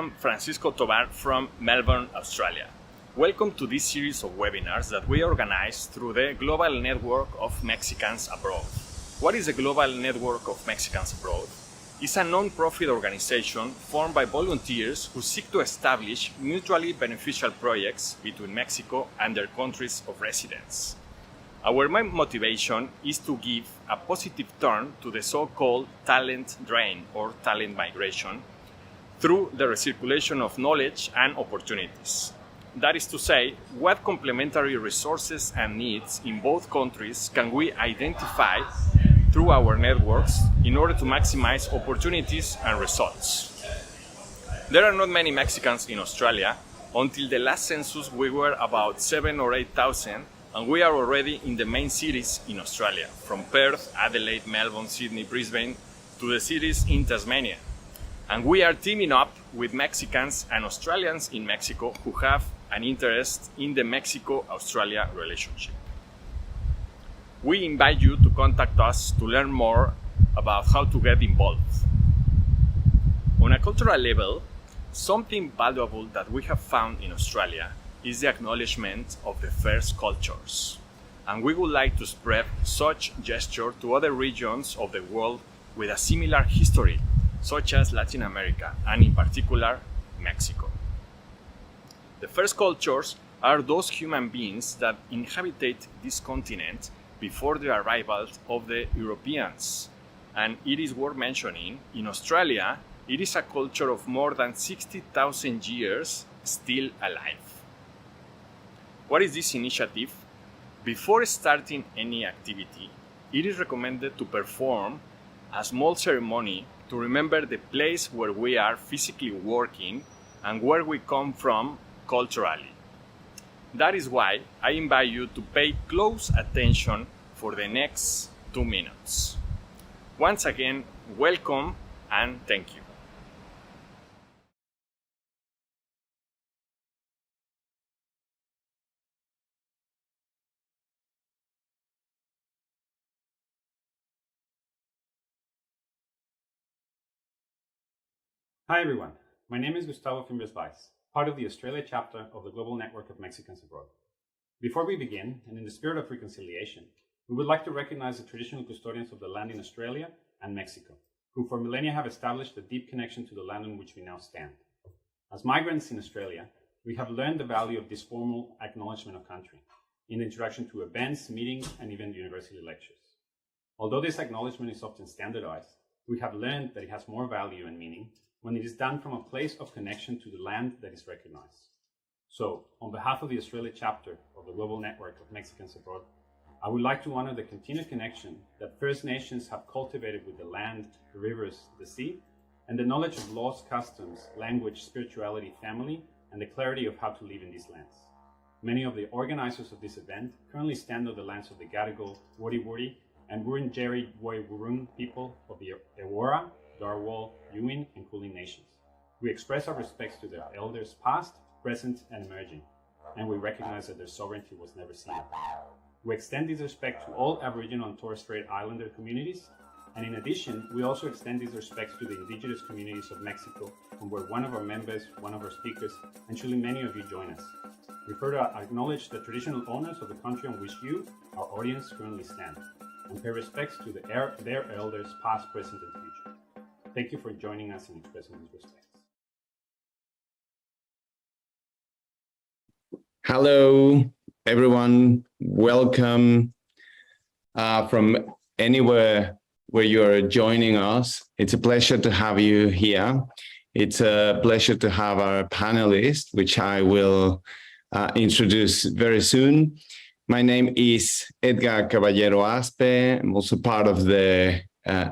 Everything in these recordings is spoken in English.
am Francisco Tovar from Melbourne, Australia. Welcome to this series of webinars that we organize through the Global Network of Mexicans Abroad. What is the Global Network of Mexicans Abroad? It's a non-profit organization formed by volunteers who seek to establish mutually beneficial projects between Mexico and their countries of residence. Our main motivation is to give a positive turn to the so-called talent drain or talent migration through the recirculation of knowledge and opportunities. That is to say, what complementary resources and needs in both countries can we identify through our networks in order to maximize opportunities and results. There are not many Mexicans in Australia. Until the last census, we were about 7,000 or 8,000, and we are already in the main cities in Australia, from Perth, Adelaide, Melbourne, Sydney, Brisbane, to the cities in Tasmania. And we are teaming up with Mexicans and Australians in Mexico who have an interest in the Mexico-Australia relationship. We invite you to contact us to learn more about how to get involved. On a cultural level, something valuable that we have found in Australia is the acknowledgement of the first cultures. And we would like to spread such gesture to other regions of the world with a similar history, such as Latin America, and in particular, Mexico. The first cultures are those human beings that inhabited this continent before the arrival of the Europeans. And it is worth mentioning, in Australia, it is a culture of more than 60,000 years still alive. What is this initiative? Before starting any activity, it is recommended to perform a small ceremony to remember the place where we are physically working and where we come from culturally. That is why I invite you to pay close attention for the next 2 minutes. Once again, welcome and thank you. Hi everyone, my name is Gustavo Fimbres, part of the Australia chapter of the Global Network of Mexicans Abroad. Before we begin, and in the spirit of reconciliation, we would like to recognize the traditional custodians of the land in Australia and Mexico, who for millennia have established a deep connection to the land on which we now stand. As migrants in Australia, we have learned the value of this formal acknowledgement of country in the introduction to events, meetings, and even university lectures. Although this acknowledgement is often standardized, we have learned that it has more value and meaning when it is done from a place of connection to the land that is recognized. So, on behalf of the Australia chapter of the Global Network of Mexicans Abroad, I would like to honor the continued connection that First Nations have cultivated with the land, the rivers, the sea, and the knowledge of laws, customs, language, spirituality, family, and the clarity of how to live in these lands. Many of the organizers of this event currently stand on the lands of the Gadigal, Wurundjeri, and Wurundjeri Woi-wurrung people of the Eora, Darwich, Womin, and Kulin nations. We express our respects to their elders past, present, and emerging, and we recognize that their sovereignty was never ceded. We extend this respect to all Aboriginal and Torres Strait Islander communities, and in addition, we also extend these respects to the indigenous communities of Mexico, from where one of our members, one of our speakers, and surely many of you join us. We further acknowledge the traditional owners of the country on which you, our audience, currently stand, and pay respects to their elders past, present, and future. Thank you for joining us in expressing these respects. Hello, everyone. Welcome from anywhere where you are joining us. It's a pleasure to have you here. It's a pleasure to have our panelists, which I will introduce very soon. My name is Edgar Caballero Aspe. I'm also part of the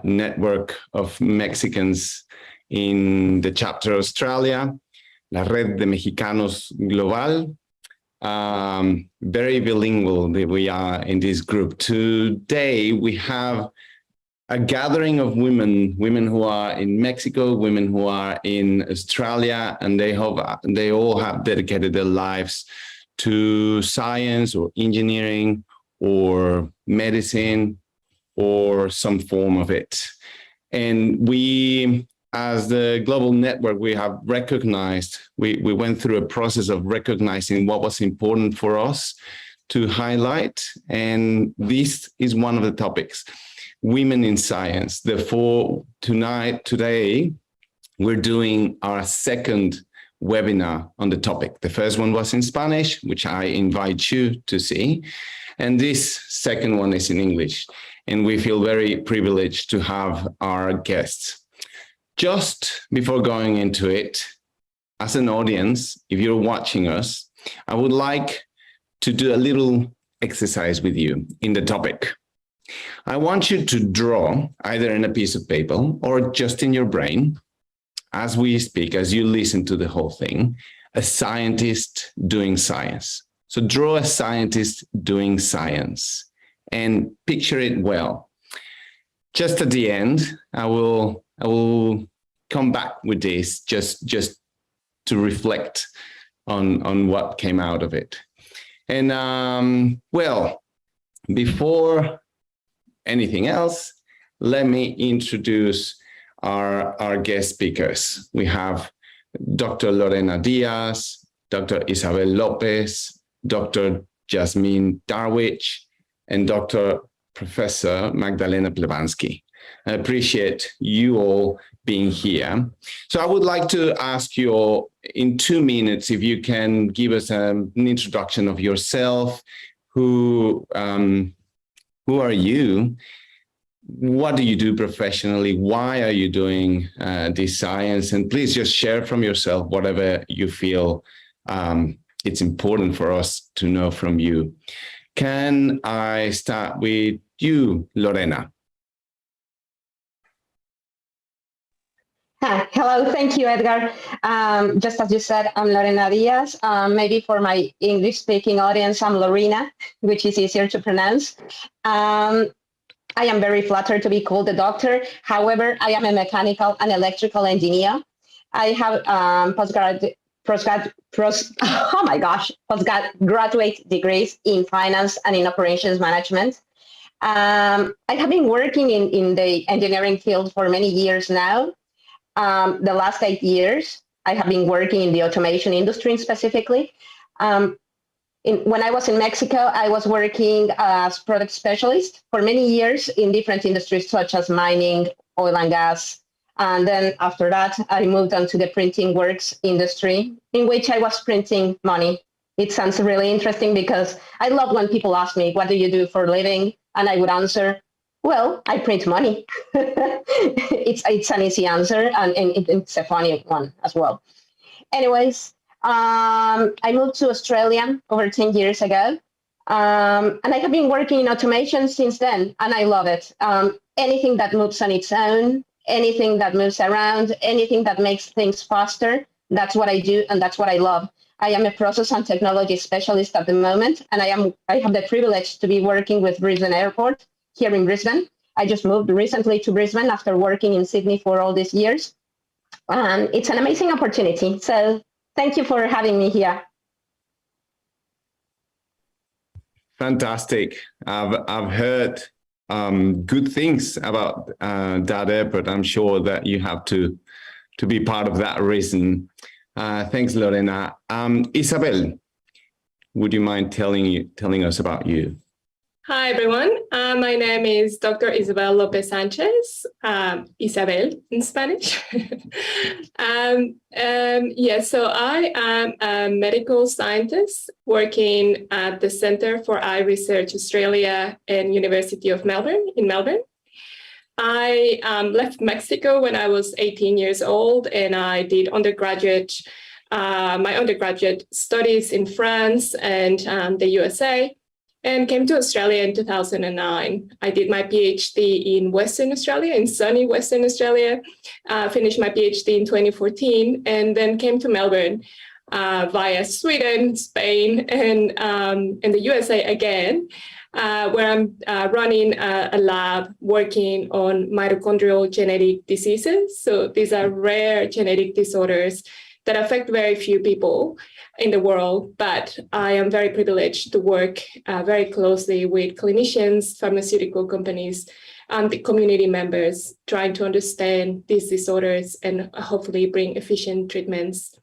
network of Mexicans in the chapter Australia, La Red de Mexicanos Global. Very bilingual that we are in this group. Today we have a gathering of women who are in Mexico, women who are in Australia, and they all have dedicated their lives to science or engineering or medicine or some form of it. And we as the global network, we have recognized, we went through a process of recognizing what was important for us to highlight. And this is one of the topics, women in science. Therefore, today, we're doing our second webinar on the topic. The first one was in Spanish, which I invite you to see. And this second one is in English. And we feel very privileged to have our guests. Just before going into it, as an audience, if you're watching us, I would like to do a little exercise with you in the topic. I want you to draw either in a piece of paper or just in your brain, as we speak, as you listen to the whole thing, a scientist doing science. So draw a scientist doing science and picture it well. Just at the end, I will come back with this just to reflect on what came out of it. And well, before anything else, let me introduce our guest speakers. We have Dr. Lorena Diaz, Dr. Isabel Lopez, Dr. Yasmin Darwich, and Dr. Professor Magdalena Plebanski. I appreciate you all being here. So I would like to ask you all in 2 minutes if you can give us an introduction of yourself. Who are you? What do you do professionally? Why are you doing this science? And please just share from yourself whatever you feel it's important for us to know from you. Can I start with you, Lorena? Hi. Hello, thank you, Edgar. Just as you said, I'm Lorena Diaz. Maybe for my English-speaking audience, I'm Lorena, which is easier to pronounce. I am very flattered to be called a doctor. However, I am a mechanical and electrical engineer. I have postgraduate degrees in finance and in operations management. I have been working in the engineering field for many years now. The last 8 years, I have been working in the automation industry specifically. When I was in Mexico, I was working as product specialist for many years in different industries such as mining, oil and gas. And then after that, I moved on to the printing works industry, in which I was printing money. It sounds really interesting because I love when people ask me, what do you do for a living? And I would answer, well, I print money. It's an easy answer, and it's a funny one as well. Anyways, I moved to Australia over 10 years ago, and I have been working in automation since then, and I love it. Anything that moves on its own, anything that moves around, anything that makes things faster, that's what I do, and that's what I love. I am a process and technology specialist at the moment, and I have the privilege to be working with Brisbane Airport here in Brisbane. I just moved recently to Brisbane after working in Sydney for all these years. And it's an amazing opportunity. So thank you for having me here. Fantastic. I've heard good things about that airport. I'm sure that you have to be part of that reason. Thanks, Lorena. Isabel, would you mind telling us about you? Hi, everyone. My name is Dr. Isabel Lopez Sanchez, Isabel in Spanish. So I am a medical scientist working at the Centre for Eye Research Australia and University of Melbourne in Melbourne. I left Mexico when I was 18 years old, and I did my undergraduate studies in France and the USA, and came to Australia in 2009. I did my PhD in Western Australia, in sunny Western Australia, finished my PhD in 2014, and then came to Melbourne via Sweden, Spain, and the USA again, where I'm running a lab working on mitochondrial genetic diseases. So these are rare genetic disorders that affect very few people in the world, but I am very privileged to work very closely with clinicians, pharmaceutical companies, the community members, trying to understand these disorders and hopefully bring efficient treatments.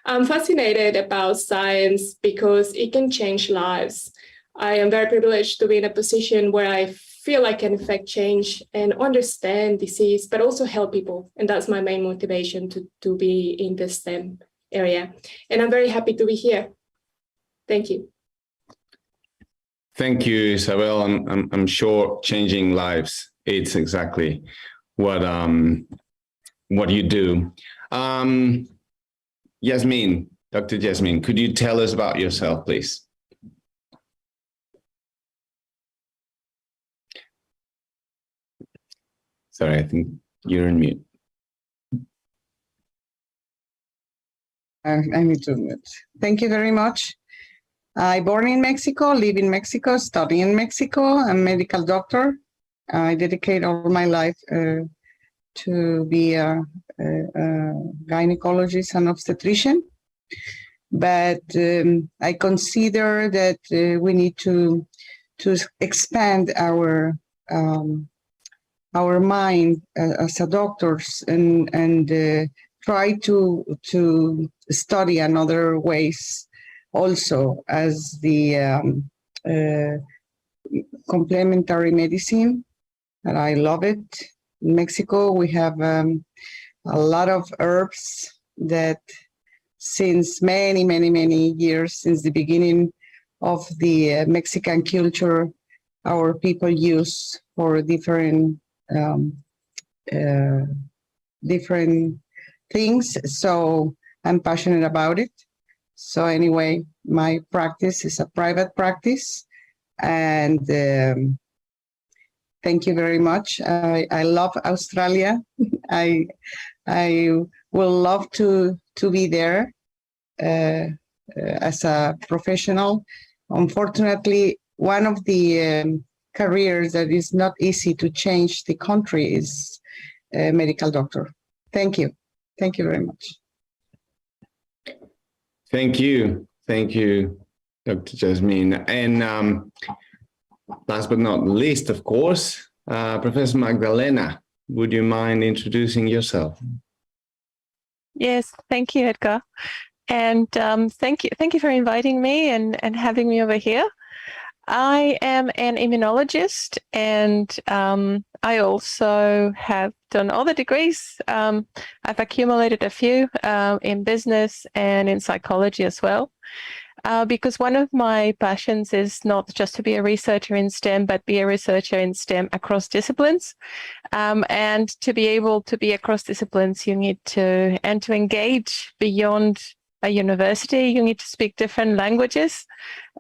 I'm fascinated about science because it can change lives. I am very privileged to be in a position where I feel I can affect change and understand disease, but also help people. And that's my main motivation to be in the STEM area. And I'm very happy to be here. Thank you. Thank you, Isabel. I'm sure changing lives, it's exactly what you do. Yasmin, Dr. Yasmin, could you tell us about yourself, please? Sorry, I think you're on mute. I need to mute. Thank you very much. I born in Mexico, live in Mexico, study in Mexico. I'm a medical doctor. I dedicate all my life to be a gynecologist and obstetrician. But I consider that we need to expand our mind as a doctors and try to study another ways also as the complementary medicine, and I love it. In Mexico, we have a lot of herbs that since many years, since the beginning of the Mexican culture, our people use for different things. So I'm passionate about it. So anyway, my practice is a private practice, and thank you very much. I love Australia. I will love to be there as a professional. Unfortunately, one of the careers that is not easy to change the country is a medical doctor. Thank you. Thank you very much. Thank you. Thank you, Dr. Yasmin. And last but not least, of course, Professor Magdalena, would you mind introducing yourself? Yes, thank you, Edgar. And thank you for inviting me and having me over here. I am an immunologist, and I also have done all the degrees. I've accumulated a few in business and in psychology as well, because one of my passions is not just to be a researcher in STEM, but be a researcher in STEM across disciplines. And to be able to be across disciplines, you need to engage beyond a university. You need to speak different languages,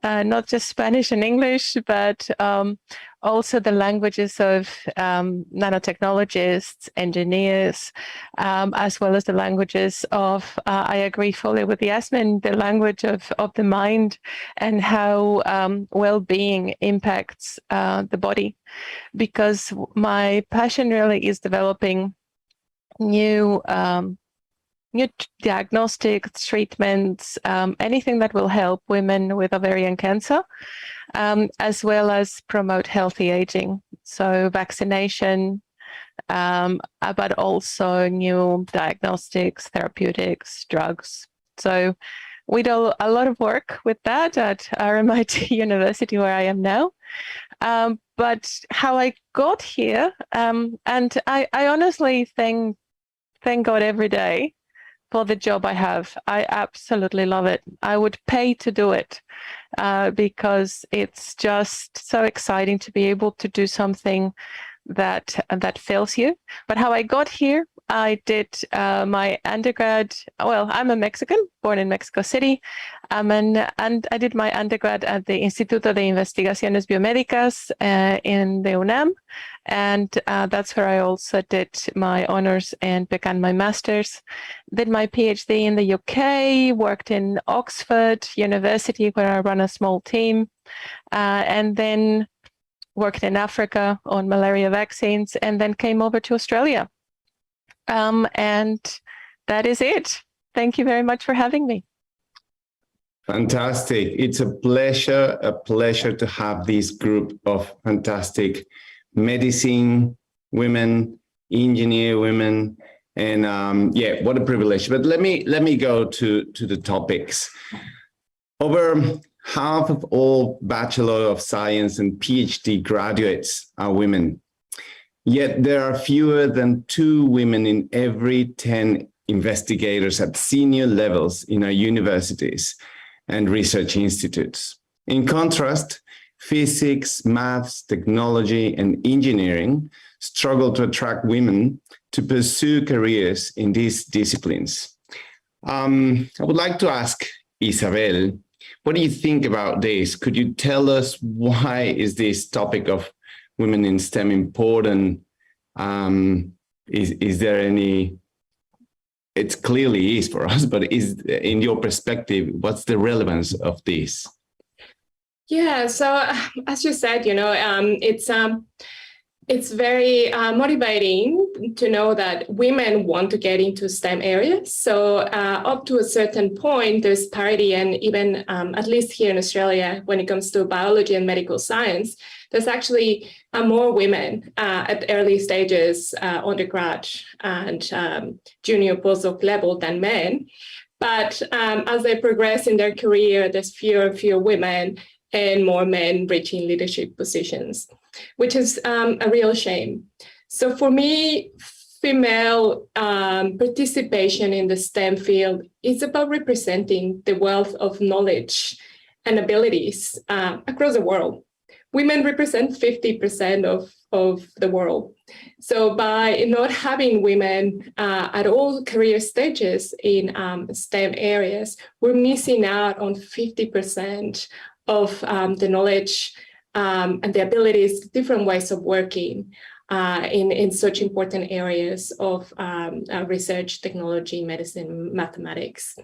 not just Spanish and English, but also the languages of nanotechnologists, engineers, as well as the languages of, I agree fully with Yasmin, the language of the mind and how well-being impacts the body. Because my passion really is developing new diagnostics, treatments, anything that will help women with ovarian cancer, as well as promote healthy aging. So vaccination, but also new diagnostics, therapeutics, drugs. So we do a lot of work with that at RMIT University, where I am now. But how I got here, and I honestly thank God every day for the job I have. I absolutely love it. I would pay to do it because it's just so exciting to be able to do something that fills you. But how I got here, I did my undergrad. Well, I'm a Mexican, born in Mexico City, and I did my undergrad at the Instituto de Investigaciones Biomédicas in the UNAM, and that's where I also did my honors and began my master's. Did my PhD in the UK, worked in Oxford University, where I run a small team, and then worked in Africa on malaria vaccines, and then came over to Australia. And that is it. Thank you very much for having me. Fantastic. It's a pleasure to have this group of fantastic medicine women, engineer women, and yeah, what a privilege. But let me go to the topics. Over half of all Bachelor of Science and PhD graduates are women. Yet there are fewer than 2 women in every 10 investigators at senior levels in our universities and research institutes. In contrast, physics, maths, technology, and engineering struggle to attract women to pursue careers in these disciplines. I would like to ask Isabel, what do you think about this? Could you tell us why is this topic of women in STEM important? Is there any, it clearly is for us, but is, in your perspective, what's the relevance of this? Yeah, so as you said, it's very motivating to know that women want to get into STEM areas. So up to a certain point, there's parity, and even at least here in Australia, when it comes to biology and medical science, there's actually more women at early stages, undergrad and junior postdoc level than men. But as they progress in their career, there's fewer and fewer women and more men reaching leadership positions, which is a real shame. So for me, female participation in the STEM field is about representing the wealth of knowledge and abilities across the world. Women represent 50% of the world. So by not having women at all career stages in STEM areas, we're missing out on 50% of the knowledge and the abilities, different ways of working in such important areas of research, technology, medicine, mathematics.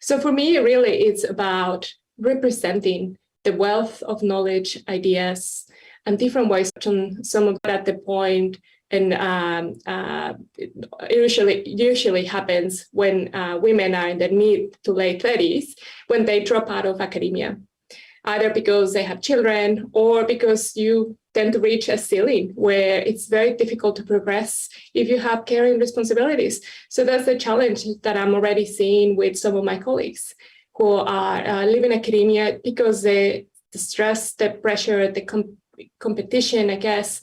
So for me, really, it's about representing the wealth of knowledge, ideas, and different ways. Some of that at the point, and it usually happens when women are in the mid to late 30s, when they drop out of academia, either because they have children or because you tend to reach a ceiling where it's very difficult to progress if you have caring responsibilities. So that's the challenge that I'm already seeing with some of my colleagues who are leaving academia because the stress, the pressure, the competition, I guess,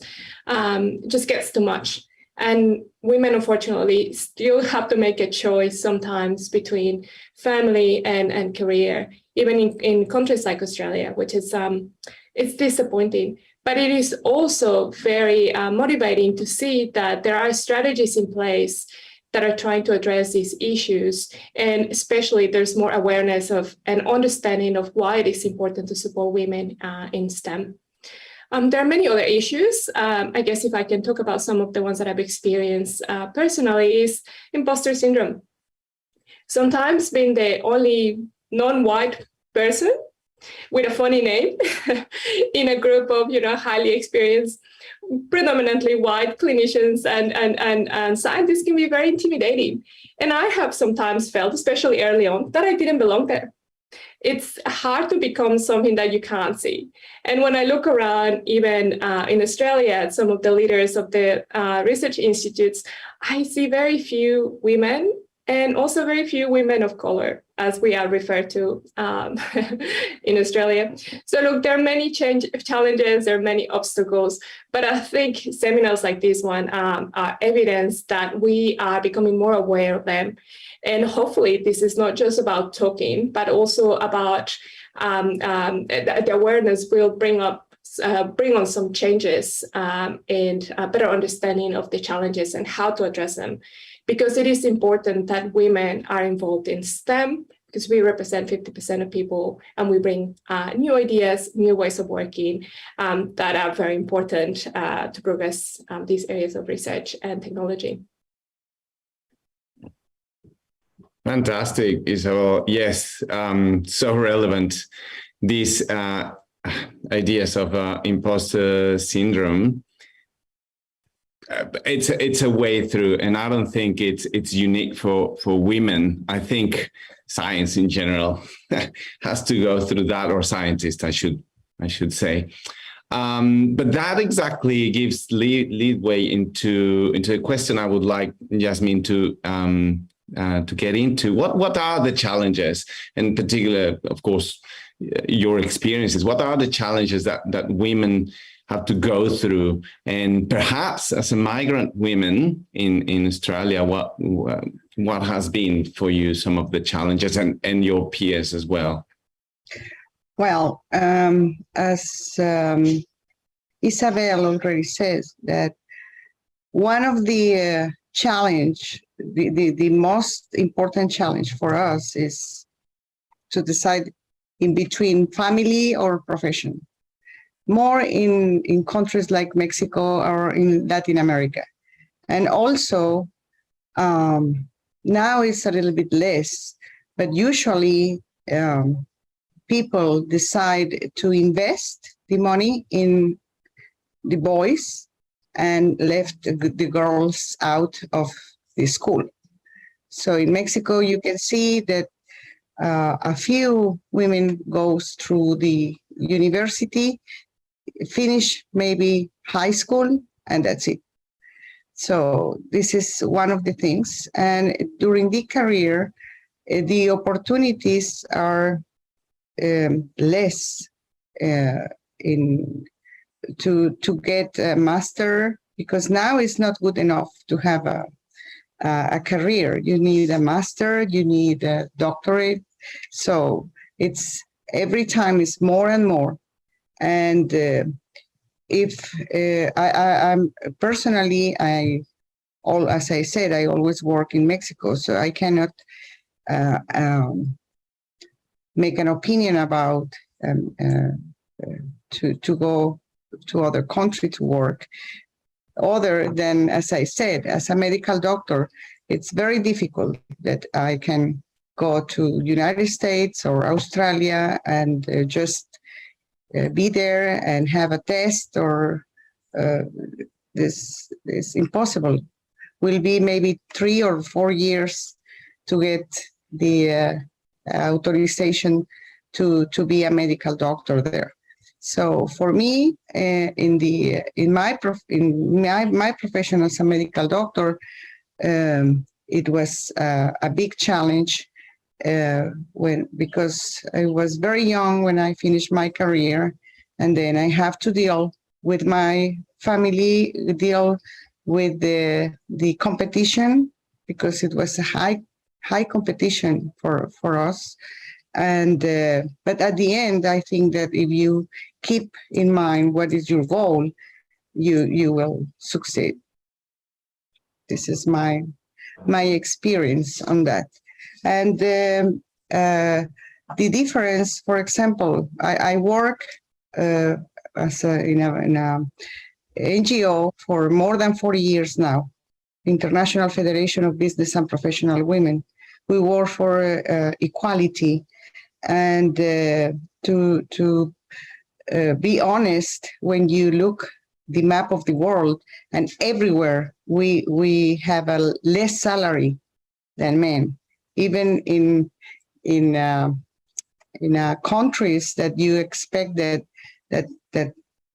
just gets too much. And women, unfortunately, still have to make a choice sometimes between family and career, even in countries like Australia, which is it's disappointing. But it is also very motivating to see that there are strategies in place that are trying to address these issues. And especially there's more awareness of and understanding of why it is important to support women in STEM. There are many other issues. I guess if I can talk about some of the ones that I've experienced personally is imposter syndrome. Sometimes being the only non-white person with a funny name in a group of highly experienced, predominantly white clinicians and scientists can be very intimidating. And I have sometimes felt, especially early on, that I didn't belong there. It's hard to become something that you can't see. And when I look around, even in Australia, at some of the leaders of the research institutes, I see very few women and also very few women of color, as we are referred to in Australia. So look, there are many challenges, there are many obstacles, but I think seminars like this one are evidence that we are becoming more aware of them. And hopefully this is not just about talking, but also about the awareness will bring on some changes and a better understanding of the challenges and how to address them. Because it is important that women are involved in STEM, because we represent 50% of people and we bring new ideas, new ways of working that are very important to progress these areas of research and technology. Fantastic, Isabel. Yes, so relevant. These ideas of imposter syndrome. It's a way through, and I don't think it's unique for women. I think science in general has to go through that, or scientists, I should say. But that exactly gives leadway into a question I would like Yasmin to get into. What are the challenges, in particular, of course, your experiences? What are the challenges that women have to go through? And perhaps as a migrant women in Australia, what has been for you some of the challenges and your peers as well? Well, as Isabel already says, that one of the the most important challenge for us is to decide in between family or profession. More in countries like Mexico or in Latin America. And also, now it's a little bit less, but usually people decide to invest the money in the boys and left the girls out of the school. So in Mexico, you can see that a few women goes through the university, finish maybe high school, and that's it. So this is one of the things. And during the career, the opportunities are less to get a master, because now it's not good enough to have a career. You need a master, you need a doctorate. So it's every time it's more and more. And if I'm personally, as I said, I always work in Mexico, so I cannot make an opinion about to go to other country to work. Other than, as I said, as a medical doctor, it's very difficult that I can go to United States or Australia and just be there and have a test, or this is impossible. Will be maybe 3 or 4 years to get the authorization to be a medical doctor there. So for me, in my profession as a medical doctor, it was a big challenge because I was very young when I finished my career, and then I have to deal with my family, deal with the competition, because it was a high competition for us. And but at the end, I think that if you keep in mind what is your goal, you will succeed. This is my experience on that. And the difference, for example, I work as in a NGO for more than 40 years now, International Federation of Business and Professional Women. We work for equality. And to be honest, when you look the map of the world, and everywhere we have a less salary than men, even in countries that you expect that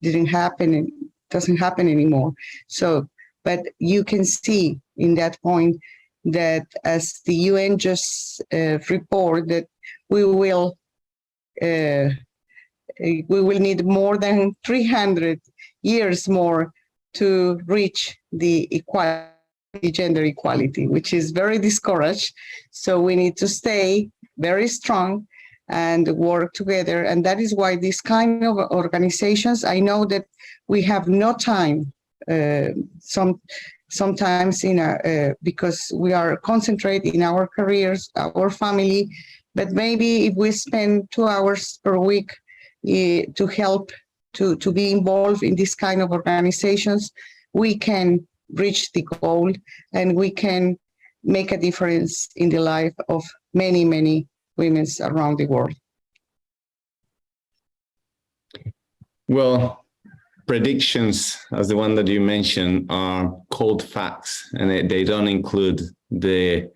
didn't happen and doesn't happen anymore. So, but you can see in that point that as the UN just report that we will need more than 300 years more to reach the equality, gender equality, which is very discouraged. So we need to stay very strong and work together. And that is why these kind of organizations, I know that we have no time sometimes because we are concentrated in our careers, our family. But maybe if we spend 2 hours per week to help to be involved in this kind of organizations, we can reach the goal and we can make a difference in the life of many, many women around the world. Well, predictions, as the one that you mentioned, are cold facts, and they don't include the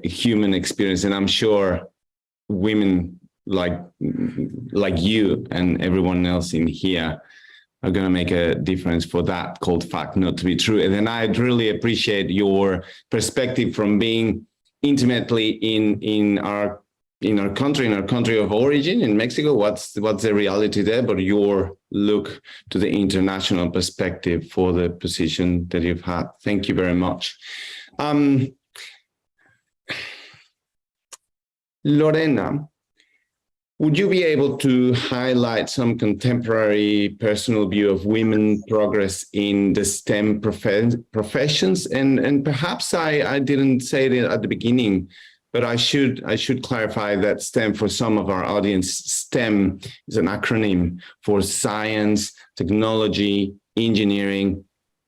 human experience. And I'm sure women like you and everyone else in here are going to make a difference for that cold fact not to be true. And then I'd really appreciate your perspective from being intimately in our country of origin, in Mexico. What's the reality there? But your look to the international perspective for the position that you've had. Thank you very much. Lorena, would you be able to highlight some contemporary personal view of women progress in the STEM professions? And perhaps I didn't say it at the beginning, but I should clarify that STEM, for some of our audience, STEM is an acronym for science, technology, engineering,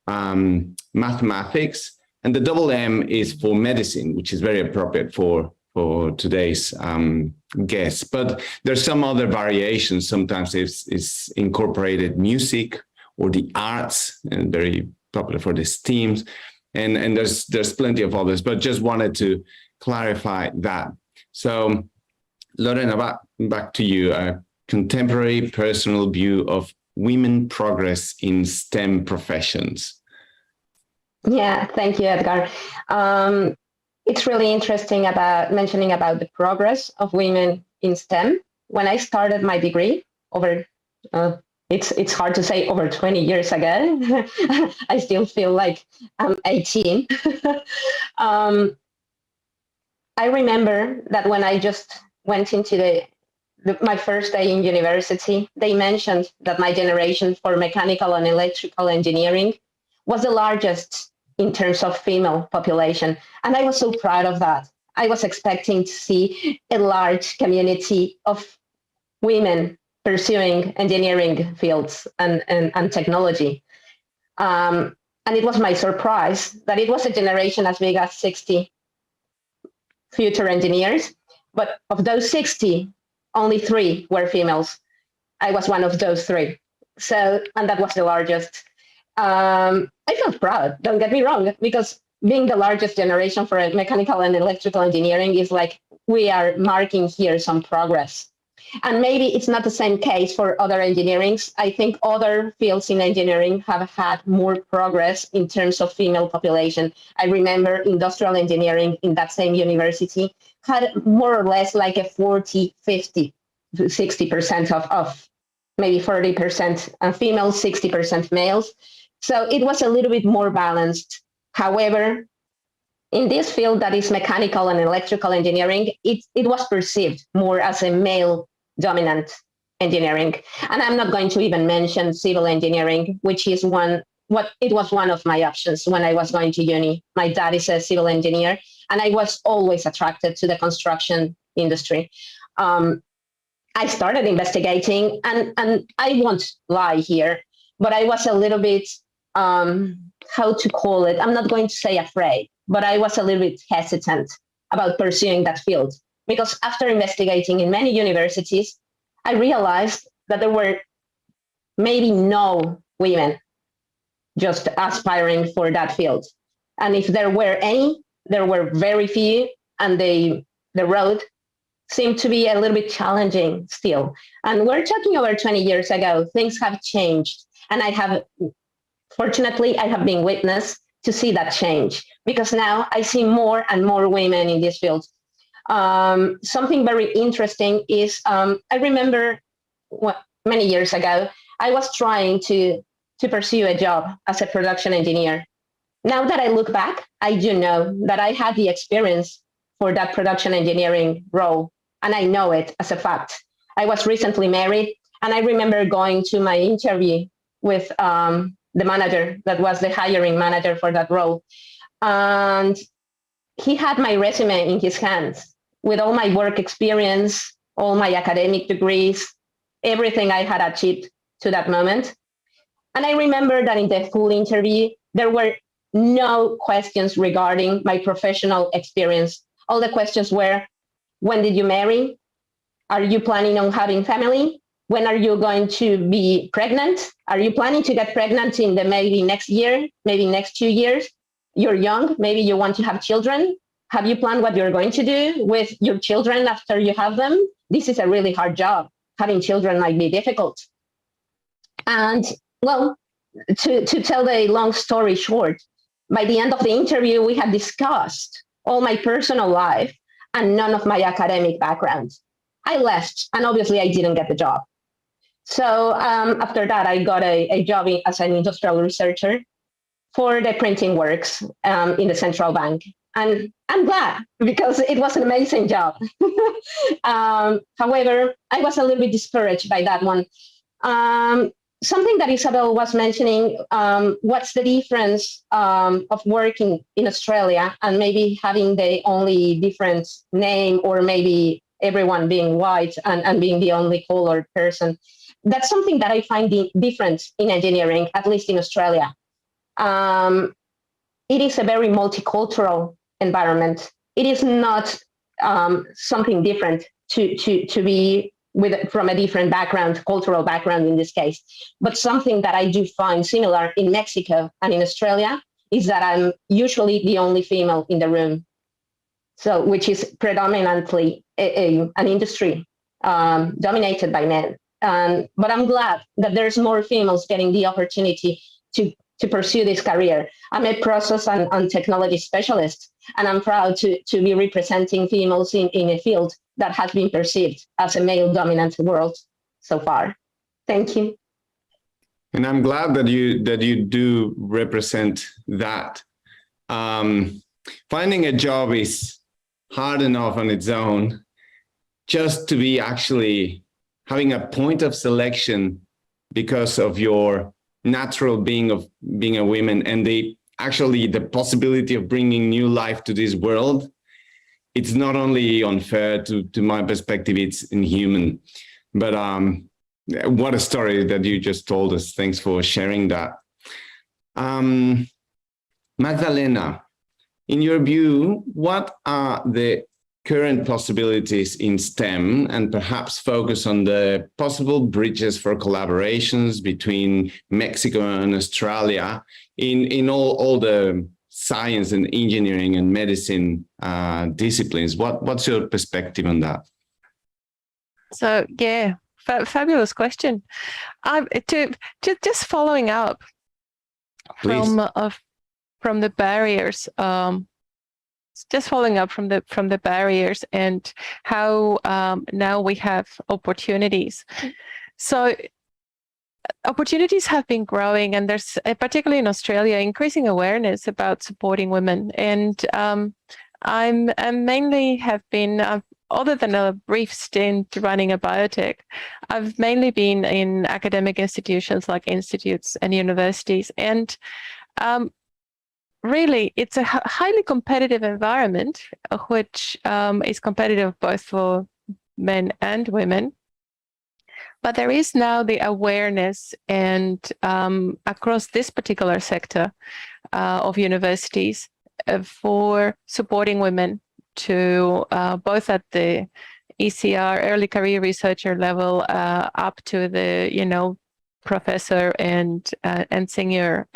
mathematics, and the double M is for medicine, which is very appropriate for today's guest. But there's some other variations. Sometimes it's incorporated music or the arts, and very popular for the STEAMs. And there's plenty of others, but just wanted to clarify that. So Lorena, back to you. A contemporary personal view of women progress in STEM professions. Yeah, thank you, Edgar. It's really interesting mentioning about the progress of women in STEM. When I started my degree it's hard to say over 20 years ago. I still feel like I'm 18. I remember that when I just went into my first day in university, they mentioned that my generation for mechanical and electrical engineering was the largest in terms of female population. And I was so proud of that. I was expecting to see a large community of women pursuing engineering fields and technology. And it was my surprise that it was a generation as big as 60 future engineers, but of those 60, only 3 were females. I was one of those 3. And that was the largest. I felt proud, don't get me wrong, because being the largest generation for mechanical and electrical engineering is like we are marking here some progress. And maybe it's not the same case for other engineerings. I think other fields in engineering have had more progress in terms of female population. I remember industrial engineering in that same university had more or less like a 40, 50, 60% of maybe 40% females, 60% males. So it was a little bit more balanced. However, in this field that is mechanical and electrical engineering, it was perceived more as a male-dominant engineering. And I'm not going to even mention civil engineering, which is it was one of my options when I was going to uni. My dad is a civil engineer, and I was always attracted to the construction industry. I started investigating, and I won't lie here, but I was a little bit, how to call it? I'm not going to say afraid, but I was a little bit hesitant about pursuing that field, because after investigating in many universities, I realized that there were maybe no women just aspiring for that field. And if there were any, there were very few, and the road seemed to be a little bit challenging still. And we're talking over 20 years ago. Things have changed. And fortunately, I have been witness to see that change, because now I see more and more women in this field. Something very interesting is, I remember many years ago, I was trying to pursue a job as a production engineer. Now that I look back, I do know that I had the experience for that production engineering role, and I know it as a fact. I was recently married, and I remember going to my interview with the manager that was the hiring manager for that role. And he had my resume in his hands with all my work experience, all my academic degrees, everything I had achieved to that moment. And I remember that in the full interview, there were no questions regarding my professional experience. All the questions were, when did you marry? Are you planning on having family? When are you going to be pregnant? Are you planning to get pregnant in maybe next year, maybe next 2 years? You're young, maybe you want to have children. Have you planned what you're going to do with your children after you have them? this is a really hard job. Having children might be difficult. And well, to tell the long story short, by the end of the interview, we had discussed all my personal life and none of my academic background. I left, and obviously I didn't get the job. So after that, I got a job as an industrial researcher for the printing works in the central bank. And I'm glad, because it was an amazing job. However, I was a little bit discouraged by that one. Something that Isabel was mentioning, what's the difference of working in Australia and maybe having the only different name, or maybe everyone being white and being the only colored person? That's something that I find different in engineering, at least in Australia. It is a very multicultural environment. It is not something different to be from a different background, cultural background in this case. But something that I do find similar in Mexico and in Australia is that I'm usually the only female in the room. So, which is predominantly an industry dominated by men. But I'm glad that there's more females getting the opportunity to pursue this career. I'm a process and technology specialist, and I'm proud to be representing females in a field that has been perceived as a male-dominant world so far. Thank you. And I'm glad that you do represent that. Finding a job is hard enough on its own. Just to be actually having a point of selection because of your natural being of being a woman, and the possibility of bringing new life to this world, it's not only unfair to my perspective, it's inhuman. But what a story that you just told us. Thanks for sharing that. Magdalena, in your view, what are the current possibilities in STEM, and perhaps focus on the possible bridges for collaborations between Mexico and Australia in all the science and engineering and medicine disciplines? What's your perspective on that? So yeah, fabulous question. Just following up from the barriers. Just following up from the barriers and how now we have opportunities. So opportunities have been growing, and there's, particularly in Australia, increasing awareness about supporting women. And I mainly have been, other than a brief stint running a biotech, I've mainly been in academic institutions like institutes and universities. And really, it's a highly competitive environment, which is competitive both for men and women. But there is now the awareness, and across this particular sector of universities, for supporting women to both at the ECR, early career researcher level, up to the professor and senior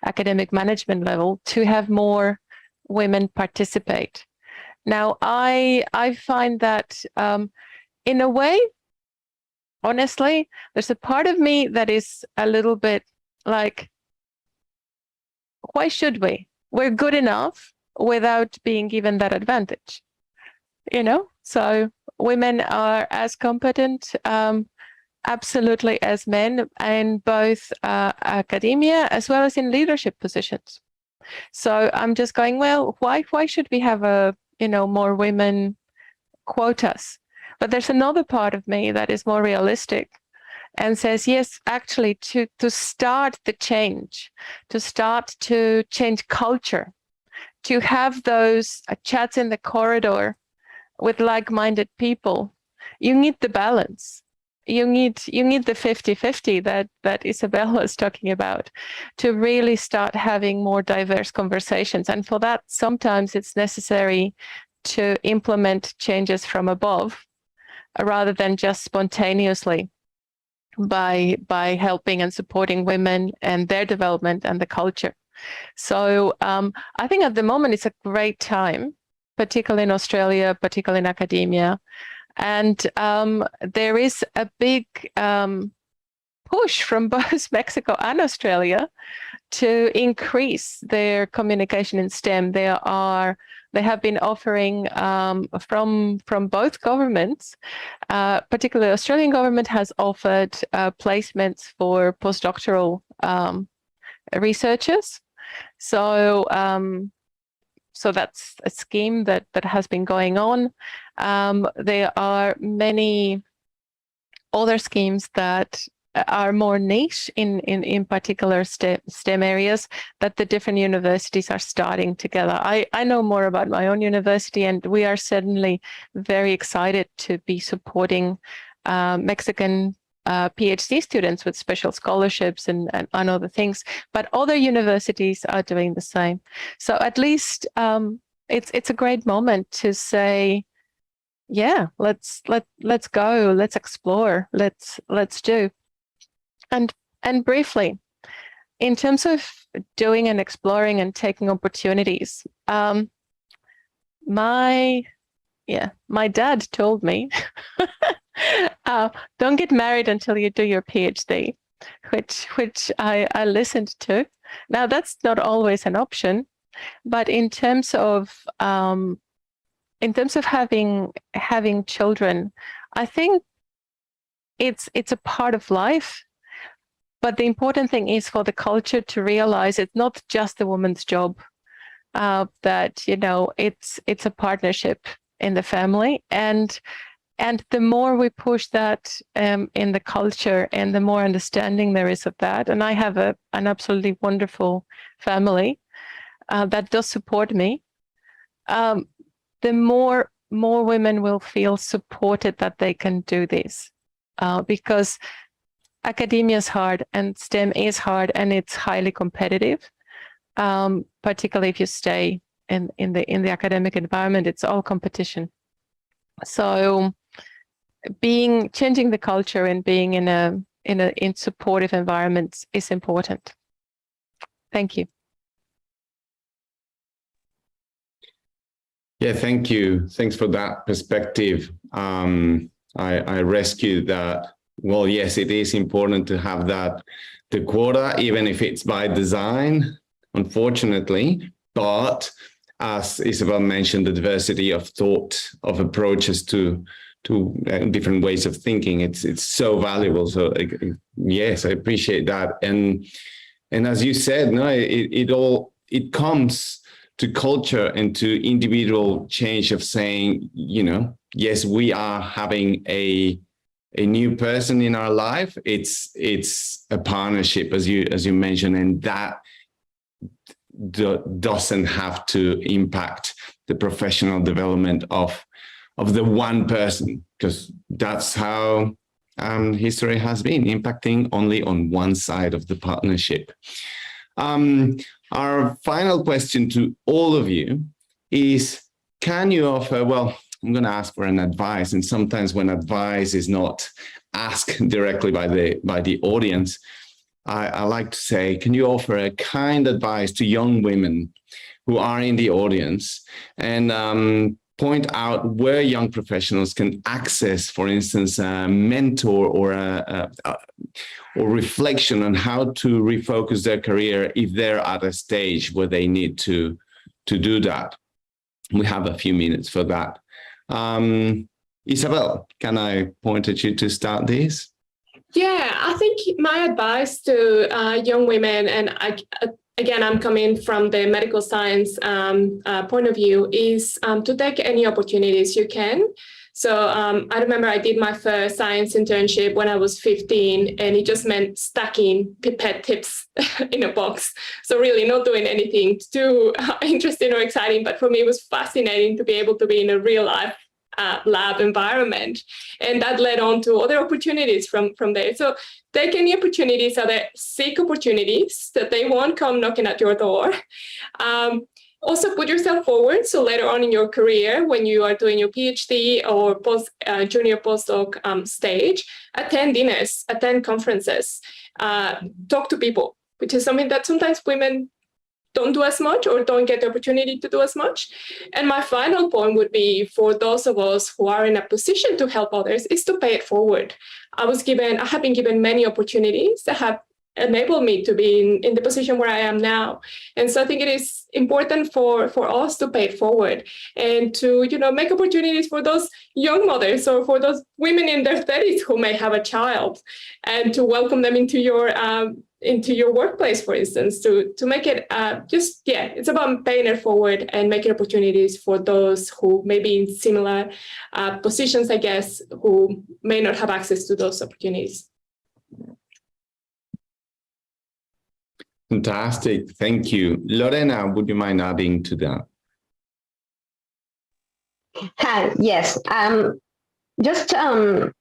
academic management level, to have more women participate. Now, I find that in a way, honestly, there's a part of me that is a little bit like, why should we? We're good enough without being given that advantage, So women are as competent, absolutely, as men, in both academia as well as in leadership positions. So I'm just going, well, why should we have more women quotas? But there's another part of me that is more realistic and says, yes, actually, to start the change, to start to change culture, to have those chats in the corridor with like-minded people, you need the balance. You need the 50-50 that Isabel was talking about, to really start having more diverse conversations. And for that, sometimes it's necessary to implement changes from above, rather than just spontaneously by helping and supporting women and their development and the culture. So I think at the moment it's a great time, particularly in Australia, particularly in academia, And there is a big push from both Mexico and Australia to increase their communication in STEM. They have been offering from both governments, particularly the Australian government has offered placements for postdoctoral researchers. So that's a scheme that has been going on. There are many other schemes that are more niche in particular STEM areas that the different universities are starting together. I know more about my own university, and we are certainly very excited to be supporting Mexican PhD students with special scholarships and other things, but other universities are doing the same. So at least it's a great moment to say, yeah, let's go, let's explore, let's do. And briefly, in terms of doing and exploring and taking opportunities, my dad told me, don't get married until you do your PhD, which I listened to. Now that's not always an option, but in terms of having children, I think it's a part of life. But the important thing is for the culture to realize it's not just the woman's job, that, you know, it's a partnership in the family. And the more we push that in the culture and the more understanding there is of that, and I have an absolutely wonderful family that does support me, the more women will feel supported that they can do this, because academia is hard and STEM is hard and it's highly competitive, particularly if you stay in the academic environment. It's all competition. So changing the culture and being in supportive environments is important. Thank you. Yeah, thank you. Thanks for that perspective. I rescued that. Well, yes, it is important to have the quota, even if it's by design, unfortunately. But as Isabel mentioned, the diversity of thought, of approaches to different ways of thinking, it's so valuable. So yes, I appreciate that. And as you said, no, it comes to culture and to individual change of saying, you know, yes, we are having a new person in our life. It's a partnership, as you mentioned, and that doesn't have to impact the professional development of the one person, because that's how history has been, impacting only on one side of the partnership. Our final question to all of you is, can you offer, well, I'm going to ask for an advice, and sometimes when advice is not asked directly by the audience, I like to say, can you offer a kind advice to young women who are in the audience, and point out where young professionals can access, for instance, a mentor or reflection on how to refocus their career if they're at a stage where they need to do that? We have a few minutes for that. Isabel, can I point at you to start this? Yeah, I think my advice to young women, and again, I'm coming from the medical science point of view, is to take any opportunities you can. So I remember I did my first science internship when I was 15, and it just meant stacking pipette tips in a box. So really not doing anything too interesting or exciting, but for me it was fascinating to be able to be in a real life lab environment. And that led on to other opportunities from there. So take any opportunities, seek opportunities that they won't come knocking at your door. Also put yourself forward. So later on in your career, when you are doing your PhD or junior postdoc stage, attend dinners, attend conferences, talk to people, which is something that sometimes women don't do as much or don't get the opportunity to do as much. And my final point would be for those of us who are in a position to help others is to pay it forward. I have been given many opportunities that have enabled me to be in the position where I am now. And so I think it is important for us to pay it forward and to, make opportunities for those young mothers or for those women in their 30s who may have a child, and to welcome them into your workplace, for instance, to make it it's about paying it forward and making opportunities for those who may be in similar positions, I guess, who may not have access to those opportunities. Fantastic. Thank you. Lorena, would you mind adding to that? Yes. Just going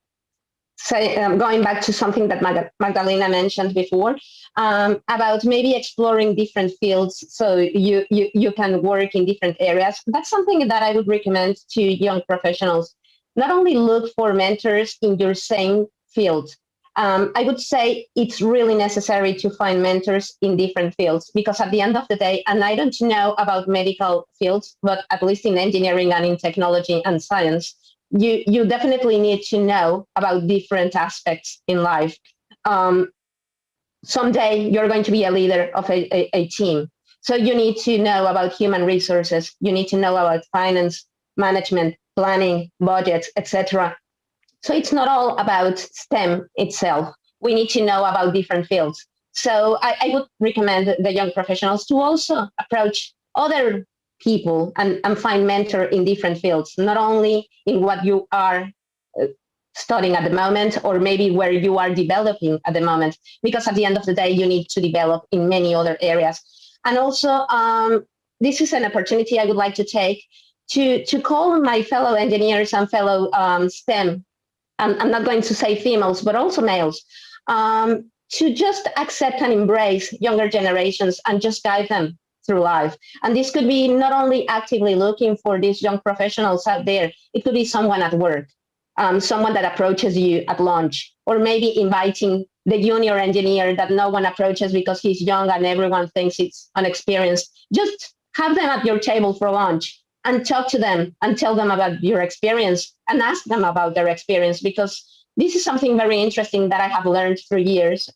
back to something that Magdalena mentioned before, about maybe exploring different fields so you can work in different areas. That's something that I would recommend to young professionals. Not only look for mentors in your same field. I would say it's really necessary to find mentors in different fields, because at the end of the day, and I don't know about medical fields, but at least in engineering and in technology and science, you definitely need to know about different aspects in life. Someday you're going to be a leader of a team. So you need to know about human resources. You need to know about finance, management, planning, budgets, etc. So it's not all about STEM itself. We need to know about different fields. So I would recommend the young professionals to also approach other people and find mentor in different fields, not only in what you are studying at the moment, or maybe where you are developing at the moment, because at the end of the day, you need to develop in many other areas. And also, this is an opportunity I would like to take to call my fellow engineers and fellow STEM, I'm not going to say females, but also males, to just accept and embrace younger generations and just guide them through life. And this could be not only actively looking for these young professionals out there, it could be someone at work, someone that approaches you at lunch, or maybe inviting the junior engineer that no one approaches because he's young and everyone thinks it's unexperienced. Just have them at your table for lunch and talk to them and tell them about your experience and ask them about their experience, because this is something very interesting that I have learned through the years,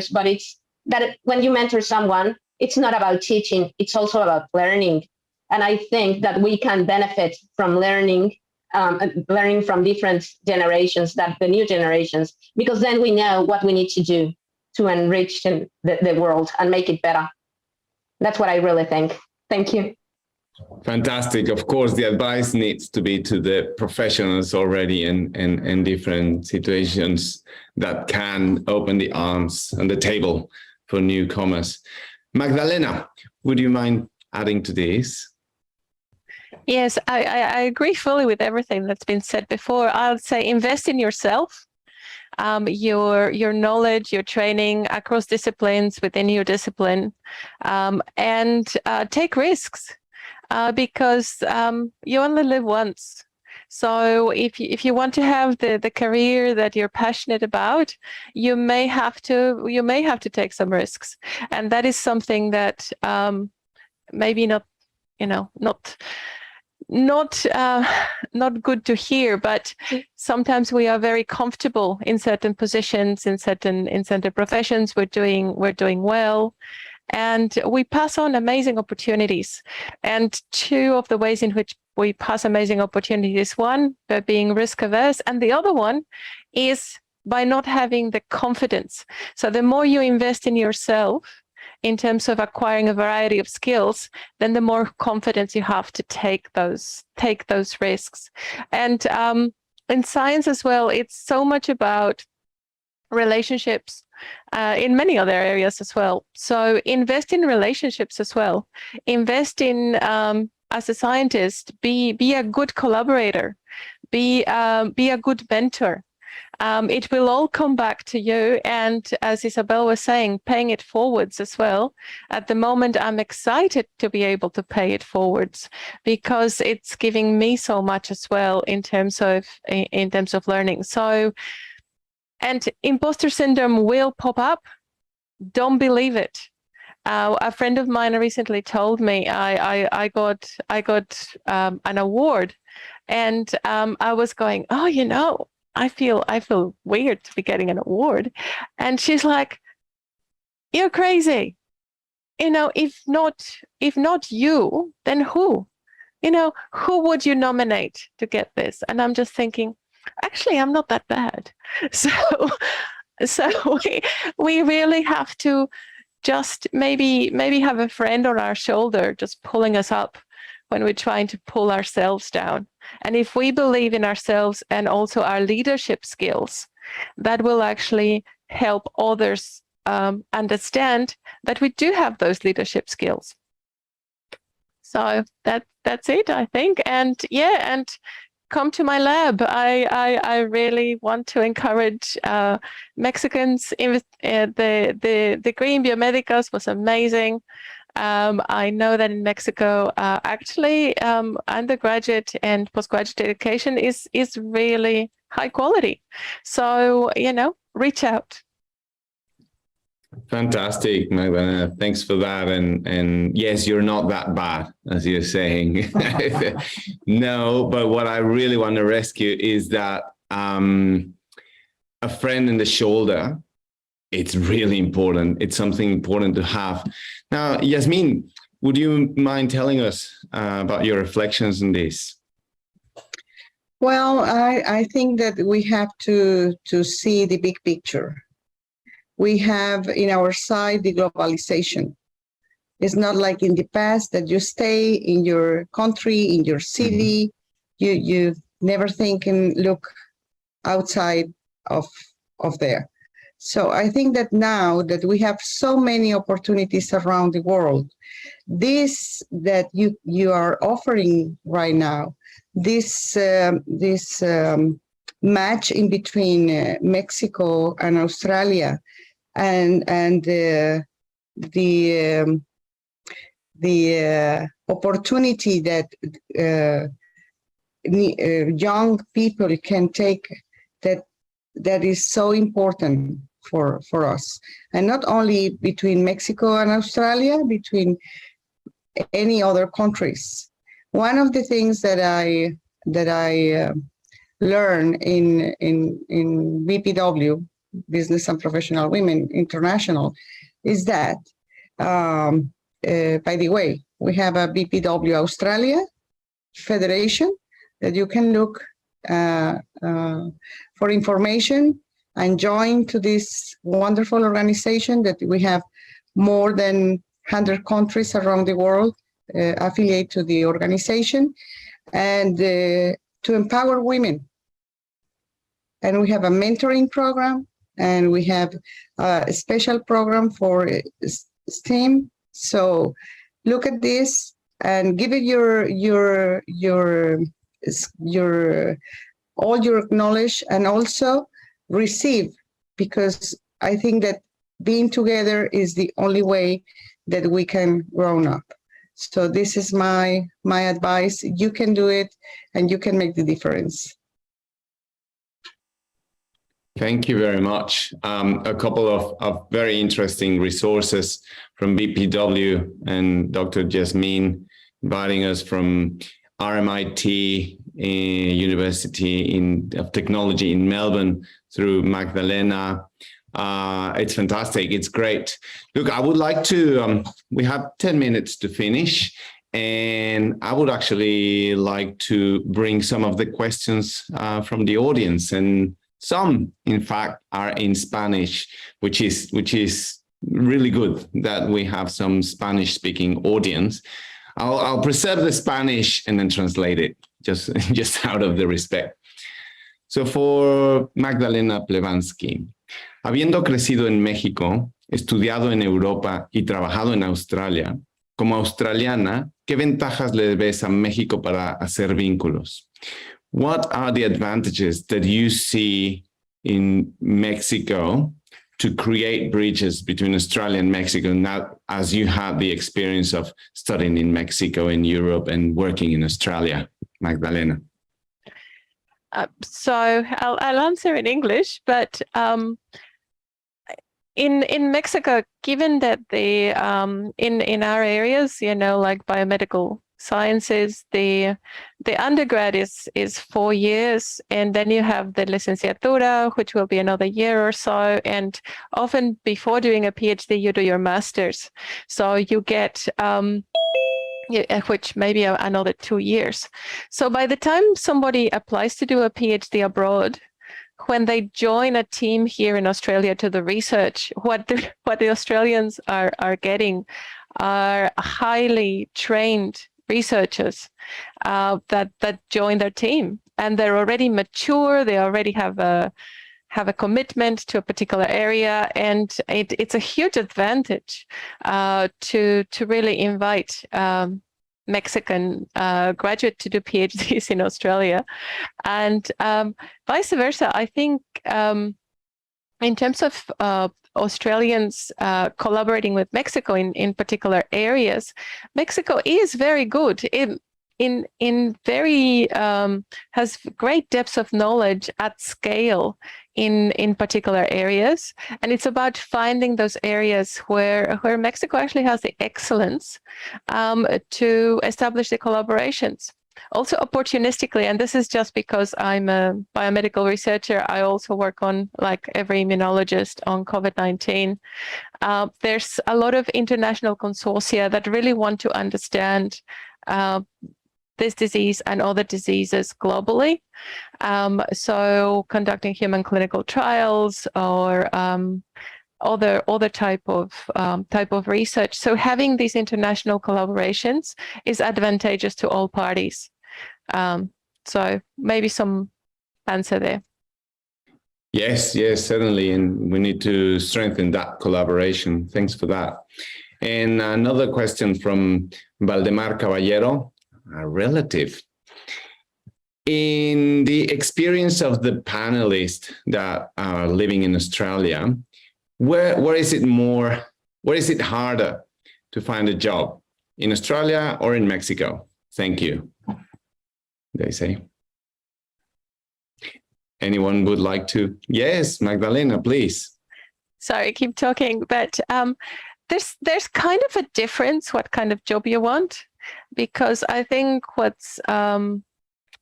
but it's that when you mentor someone, it's not about teaching, it's also about learning. And I think that we can benefit from learning from different generations, that the new generations, because then we know what we need to do to enrich the world and make it better. That's what I really think. Thank you. Fantastic. Of course, the advice needs to be to the professionals already in different situations that can open the arms and the table for newcomers. Magdalena, would you mind adding to this? Yes, I agree fully with everything that's been said before. I'll say invest in yourself, your knowledge, your training across disciplines within your discipline, and take risks. Because you only live once. So if you want to have the career that you're passionate about, you may have to take some risks, and that is something that maybe not good to hear. But sometimes we are very comfortable in certain positions, in certain professions. We're doing well. And we pass on amazing opportunities. And two of the ways in which we pass amazing opportunities, one, by being risk averse, and the other one is by not having the confidence. So the more you invest in yourself in terms of acquiring a variety of skills, then the more confidence you have to take those risks. And in science as well, it's so much about relationships. In many other areas as well. So invest in relationships as well. Invest in, as a scientist, be a good collaborator, be a good mentor. It will all come back to you. And as Isabel was saying, paying it forwards as well. At the moment, I'm excited to be able to pay it forwards because it's giving me so much as well in terms of learning. So. And imposter syndrome will pop up. Don't believe it. A friend of mine recently told me I got an award, and I was going, oh, you know, I feel weird to be getting an award, and she's like, you're crazy. You know, if not you, then who? You know, who would you nominate to get this? And I'm just thinking, actually, I'm not that bad. So we really have to just maybe have a friend on our shoulder just pulling us up when we're trying to pull ourselves down. And if we believe in ourselves and also our leadership skills, that will actually help others understand that we do have those leadership skills. So that's it, I think. And yeah, and come to my lab. I really want to encourage Mexicans. The degree in Biomedicas was amazing. I know that in Mexico, actually, undergraduate and postgraduate education is really high quality. So, you know, reach out. Fantastic, Magdalena. Thanks for that. And yes, you're not that bad, as you're saying. No, but what I really want to rescue is that a friend in the shoulder, it's really important. It's something important to have. Now, Yasmin, would you mind telling us about your reflections on this? Well, I think that we have to see the big picture. We have in our side the globalization. It's not like in the past that you stay in your country, in your city, you never think and look outside of there. So I think that now that we have so many opportunities around the world, this that you are offering right now, this match in between Mexico and Australia, and the opportunity that young people can take, that is so important for us, and not only between Mexico and Australia, between any other countries. One of the things that I learned in BPW, Business and Professional Women International, is that, by the way, we have a BPW Australia Federation that you can look for information and join to this wonderful organization that we have more than 100 countries around the world affiliate to the organization, and to empower women. And we have a mentoring program, and we have a special program for STEM. So look at this and give it your all your knowledge, and also receive, because I think that being together is the only way that we can grow up. So this is my advice. You can do it, and you can make the difference. Thank you very much. A couple of very interesting resources from BPW and Dr. Yasmin, inviting us from RMIT University of Technology in Melbourne, through Magdalena. It's fantastic. It's great. Look, I would like to, we have 10 minutes to finish, and I would actually like to bring some of the questions from the audience, and some, in fact, are in Spanish, which is really good that we have some Spanish-speaking audience. I'll preserve the Spanish and then translate it, just out of the respect. So for Magdalena Plebanski, habiendo crecido en México, estudiado en Europa y trabajado en Australia, como australiana, ¿qué ventajas le ves a México para hacer vínculos? What are the advantages that you see in Mexico to create bridges between Australia and Mexico, now as you have the experience of studying in Mexico, in Europe, and working in Australia? Magdalena. So I'll answer in English, but in Mexico, given that the in our areas, like biomedical sciences, the undergrad is 4 years, and then you have the licenciatura, which will be another year or so, and often before doing a PhD, you do your master's, so you get which maybe another 2 years. So by the time somebody applies to do a PhD abroad, when they join a team here in Australia to the research, what the Australians are getting are highly trained researchers that join their team, and they're already mature. They already have a commitment to a particular area, and it's a huge advantage to really invite Mexican graduate to do PhDs in Australia, and vice versa. I think in terms of Australians collaborating with Mexico in particular areas, Mexico is very good in very has great depths of knowledge at scale in particular areas, and it's about finding those areas where Mexico actually has the excellence to establish the collaborations. Also opportunistically, and this is just because I'm a biomedical researcher, I also work on, like every immunologist, on COVID-19. There's a lot of international consortia that really want to understand this disease and other diseases globally. So conducting human clinical trials or other type of research. So having these international collaborations is advantageous to all parties. So maybe some answer there. Yes, certainly. And we need to strengthen that collaboration. Thanks for that. And another question from Valdemar Caballero, a relative. In the experience of the panelists that are living in Australia, where is it harder to find a job, in Australia or in Mexico? Thank you, they say. Anyone would like to? Yes, Magdalena, please. Sorry, keep talking, but there's kind of a difference what kind of job you want, because I think what's an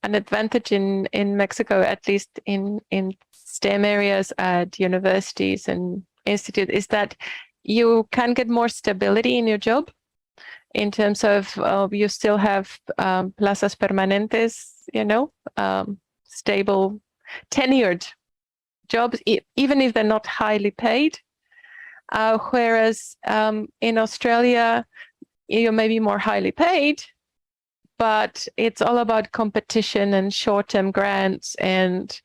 advantage in Mexico, at least in STEM areas at universities and institute, is that you can get more stability in your job in terms of you still have plazas permanentes, stable, tenured jobs, even if they're not highly paid. Whereas in Australia, you may be more highly paid, but it's all about competition and short-term grants and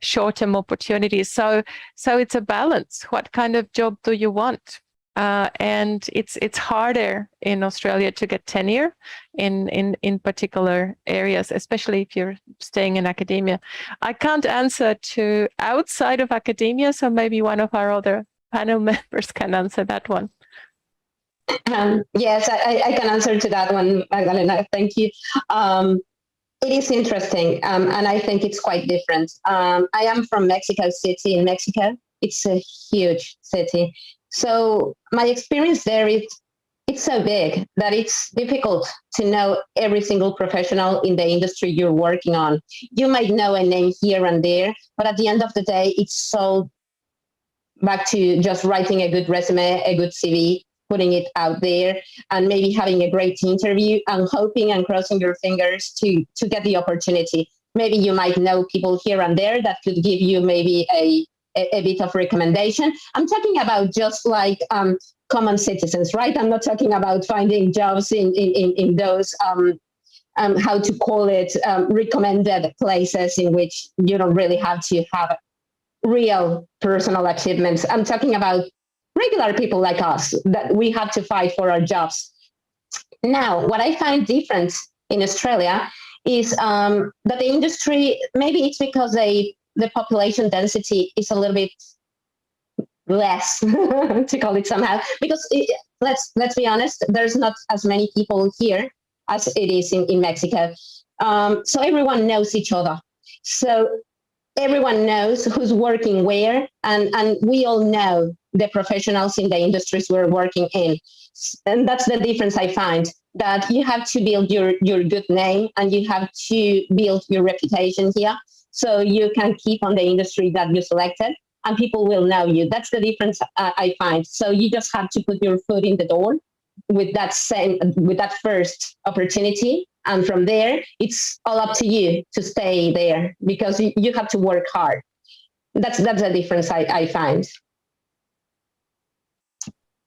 short-term opportunities. So it's a balance. What kind of job do you want? And it's harder in Australia to get tenure in particular areas, especially if you're staying in academia. I can't answer to outside of academia, so maybe one of our other panel members can answer that one. Yes, I can answer to that one, Magdalena. Thank you. It is interesting, and I think it's quite different. I am from Mexico City in Mexico. It's a huge city. So my experience there is it's so big that it's difficult to know every single professional in the industry you're working on. You might know a name here and there, but at the end of the day, it's so back to just writing a good resume, a good CV, putting it out there, and maybe having a great interview and hoping and crossing your fingers to get the opportunity. Maybe you might know people here and there that could give you maybe a bit of recommendation. I'm talking about just like common citizens, right? I'm not talking about finding jobs in those, how to call it, recommended places in which you don't really have to have real personal achievements. I'm talking about regular people like us that we have to fight for our jobs. Now, what I find different in Australia is that the industry, maybe it's because the population density is a little bit less, to call it somehow, because let's be honest, there's not as many people here as it is in Mexico. So everyone knows each other. So everyone knows who's working where, and we all know the professionals in the industries we're working in. And that's the difference I find, that you have to build your good name and you have to build your reputation here so you can keep on the industry that you selected and people will know you. That's the difference I find. So you just have to put your foot in the door with that first opportunity. And from there, it's all up to you to stay there because you have to work hard. That's the difference I find.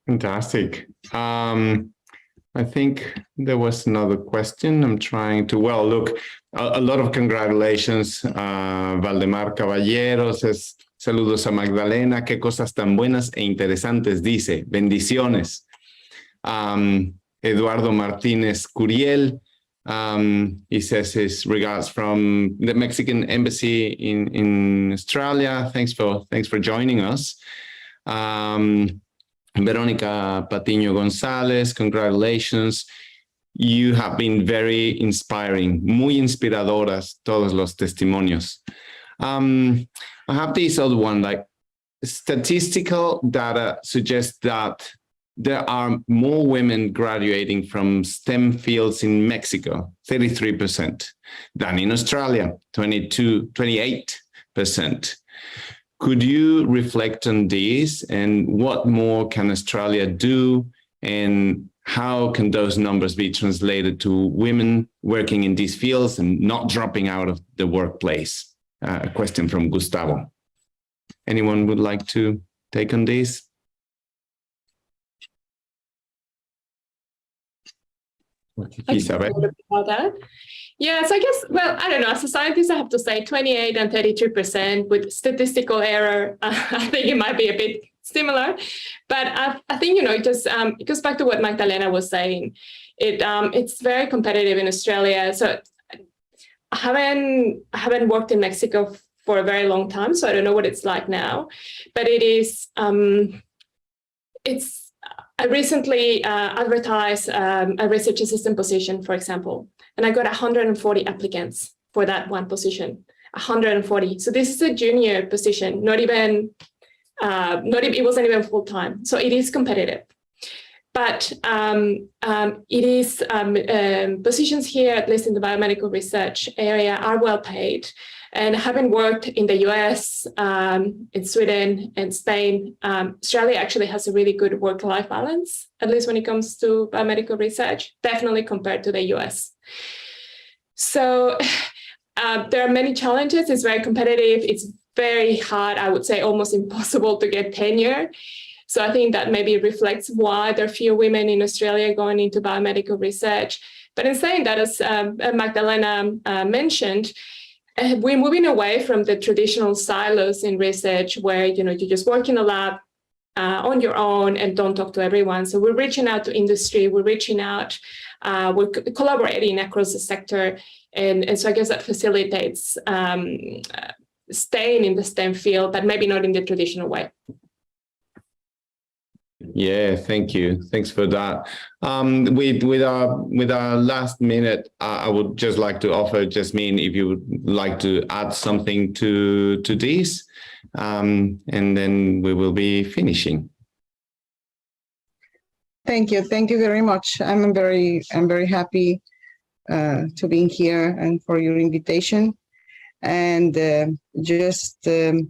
Fantastic. I think there was another question. I'm trying to, well, look, a lot of congratulations. Valdemar Caballero says, saludos a Magdalena, qué cosas tan buenas e interesantes, dice, bendiciones. Eduardo Martínez Curiel, he says his regards from the Mexican Embassy in Australia. Thanks for joining us. Verónica Patiño González, congratulations. You have been very inspiring, muy inspiradoras todos los testimonios. I have this other one, like statistical data suggests that there are more women graduating from STEM fields in Mexico, 33%, than in Australia, 28%. Could you reflect on this and what more can Australia do and how can those numbers be translated to women working in these fields and not dropping out of the workplace? A question from Gustavo. Anyone would like to take on this? Isabel? Yeah, so I guess, well, I don't know, as a scientist, I have to say 28 and 33% with statistical error. I think it might be a bit similar, but I think, it just it goes back to what Magdalena was saying. It's very competitive in Australia. So I haven't worked in Mexico for a very long time, so I don't know what it's like now, but it is, I recently advertised a research assistant position, for example, and I got 140 applicants for that one position, 140. So this is a junior position, it wasn't even full time. So it is competitive, but it is positions here, at least in the biomedical research area, are well paid. And having worked in the US, in Sweden and Spain, Australia actually has a really good work-life balance, at least when it comes to biomedical research, definitely compared to the US. So there are many challenges. It's very competitive. It's very hard, I would say almost impossible to get tenure. So I think that maybe reflects why there are fewer women in Australia going into biomedical research. But in saying that, as Magdalena mentioned, we're moving away from the traditional silos in research where, you just work in a lab on your own and don't talk to everyone. So we're reaching out to industry, we're reaching out, we're collaborating across the sector. And so I guess that facilitates staying in the STEM field, but maybe not in the traditional way. Yeah, thank you. Thanks for that. With our last minute, I would just like to offer Yasmin, if you would like to add something to this, and then we will be finishing. Thank you very much. I'm very happy to be here and for your invitation, and just to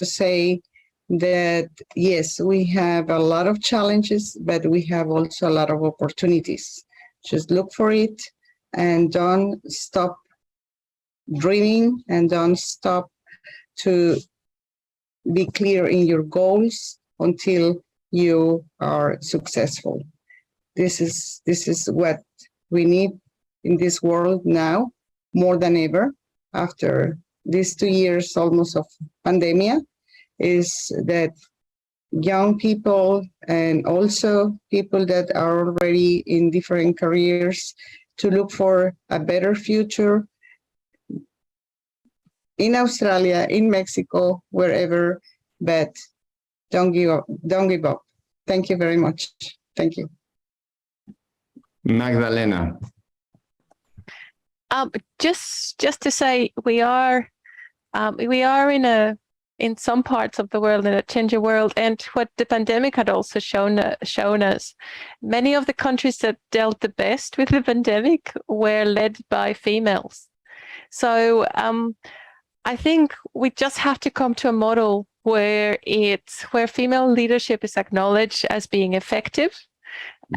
say that yes, we have a lot of challenges, but we have also a lot of opportunities. Just look for it and don't stop dreaming and don't stop to be clear in your goals until you are successful. This is what we need in this world now more than ever after these 2 years almost of pandemic, is that young people and also people that are already in different careers to look for a better future in Australia, in Mexico, wherever, but don't give up. Don't give up. Thank you very much. Thank you. Magdalena. Just to say, we are We are in some parts of the world in a changing world, and what the pandemic had also shown us, many of the countries that dealt the best with the pandemic were led by females. So I think we just have to come to a model where female leadership is acknowledged as being effective,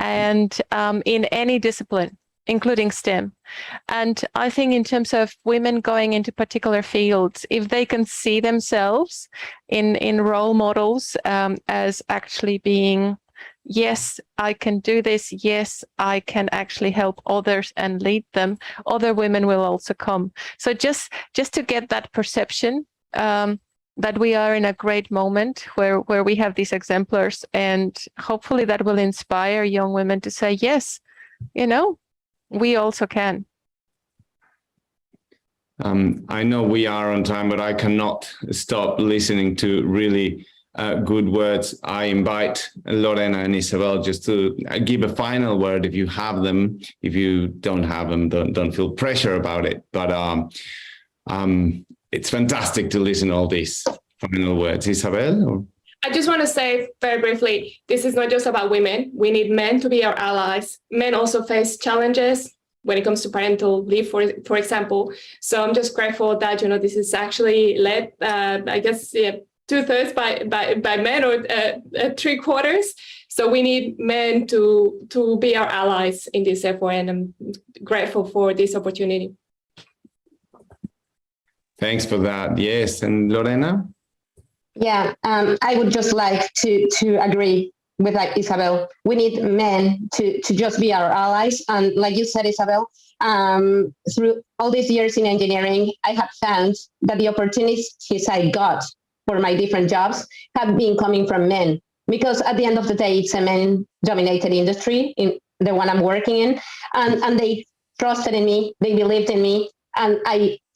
and in any discipline, including STEM. And I think in terms of women going into particular fields, if they can see themselves in role models as actually being, yes, I can do this, yes, I can actually help others and lead them, other women will also come. So just to get that perception that we are in a great moment where we have these exemplars, and hopefully that will inspire young women to say, yes, we also can. I know we are on time, but I cannot stop listening to really good words. I invite Lorena and Isabel just to give a final word if you have them. If you don't have them, don't feel pressure about it. But it's fantastic to listen to all these final words. Isabel? Or? I just want to say very briefly, this is not just about women. We need men to be our allies. Men also face challenges when it comes to parental leave, for example. So I'm just grateful that, this is actually led, I guess, 2/3 by men, or 3/4. So we need men to be our allies in this effort, and I'm grateful for this opportunity. Thanks for that. Yes. And Lorena? Yeah, I would just like to agree with Isabel. We need men to just be our allies. And like you said, Isabel, through all these years in engineering, I have found that the opportunities I got for my different jobs have been coming from men. Because at the end of the day, it's a men-dominated industry, in the one I'm working in. And they trusted in me, they believed in me, and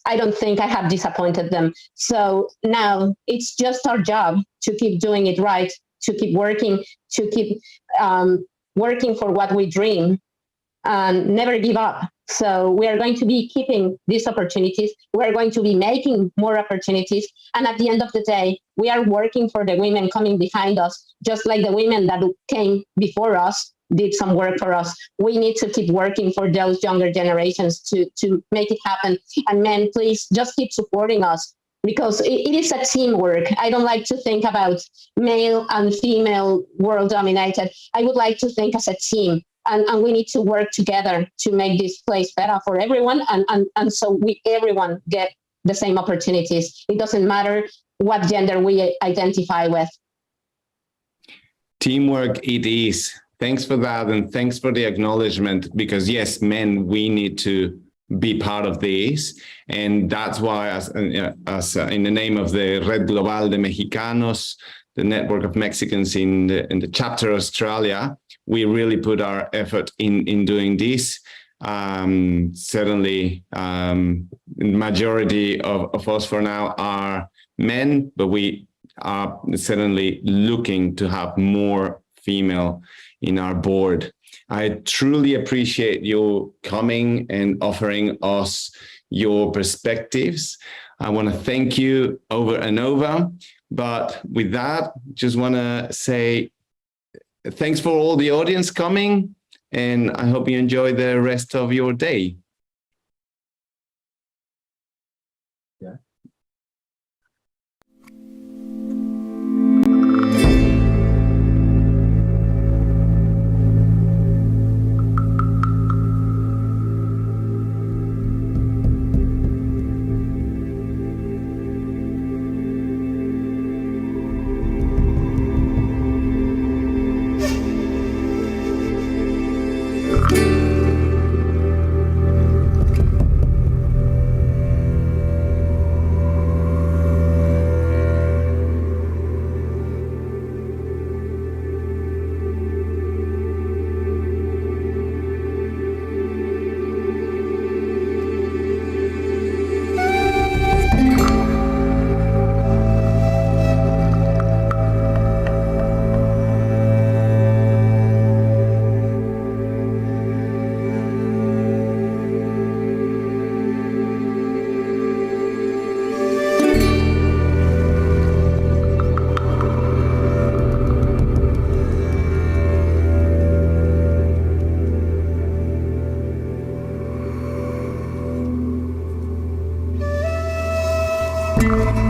I don't think I have disappointed them. So now it's just our job to keep doing it right, to keep working, to keep working for what we dream, and never give up. So we are going to be keeping these opportunities. We are going to be making more opportunities. And at the end of the day, we are working for the women coming behind us, just like the women that came before us did some work for us. We need to keep working for those younger generations to make it happen. And men, please just keep supporting us, because it is a teamwork. I don't like to think about male and female world dominated. I would like to think as a team, and we need to work together to make this place better for everyone. And so everyone get the same opportunities. It doesn't matter what gender we identify with. Teamwork it is. Thanks for that, and thanks for the acknowledgement, because yes, men, we need to be part of this, and that's why, as in the name of the Red Global de Mexicanos, the network of Mexicans in the chapter Australia, we really put our effort in doing this. Certainly, majority of us for now are men, but we are certainly looking to have more female in our board. I truly appreciate you coming and offering us your perspectives. I want to thank you over and over. But with that, just want to say thanks for all the audience coming, and I hope you enjoy the rest of your day. Yeah. you.